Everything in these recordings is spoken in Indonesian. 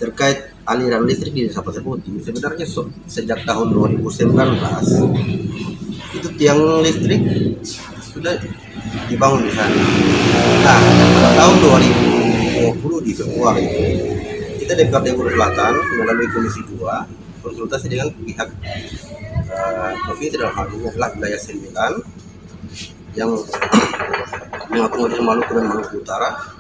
Terkait aliran listrik di Desa Pasir Putih, sebenarnya sejak tahun 2019 itu tiang listrik sudah dibangun di sana. Nah, pada tahun 2020 di Februari kita DPRD Buru Selatan melalui Komisi 2 konsultasi dengan pihak provinsi, dalam hal ini adalah wilayah 9 yang mengakomodir Maluku dan Maluku Utara.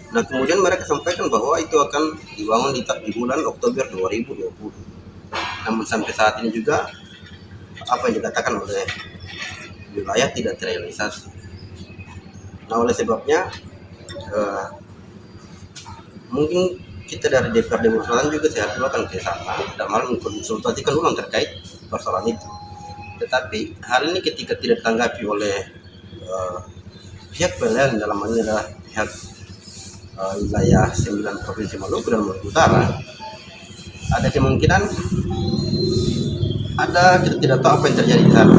Nah, kemudian mereka sampaikan bahwa itu akan dibangun di bulan Oktober 2020. Namun sampai saat ini juga apa yang dikatakan oleh wilayah tidak terrealisasi. Nah, oleh sebabnya mungkin kita dari DPRD Buru Selatan juga sehat dulu akan ke sana dan malah mengkonsultasikan ulang terkait persoalan itu. Tetapi hal ini ketika tidak ditanggapi oleh pihak PLN, dalam hal ini adalah pihak wilayah 9 Provinsi Maluku dan Maluku Utara, ada kemungkinan kita tidak tahu apa yang terjadi di sana.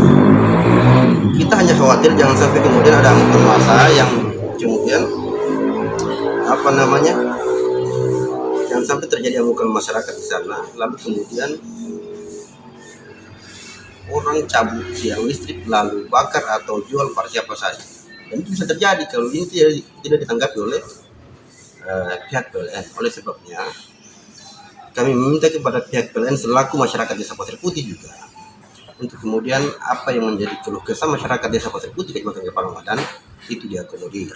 Kita hanya khawatir jangan sampai kemudian ada angkutan massa yang kemudian jangan sampai terjadi amukan masyarakat di sana, lalu kemudian orang cabut tiang listrik lalu bakar atau jual pada siapa saja. Dan itu bisa terjadi kalau ini tidak ditanggapi oleh pihak PLN. Oleh sebabnya kami meminta kepada pihak PLN selaku masyarakat Desa Pasir Putih juga untuk kemudian apa yang menjadi keluh kesah masyarakat Desa Pasir Putih Kecamatan Kepala Ramadan itu diakomodir.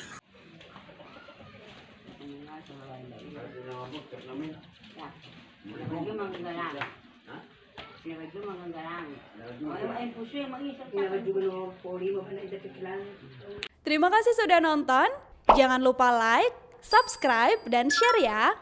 Terima kasih sudah nonton. Jangan lupa like, subscribe, dan share ya.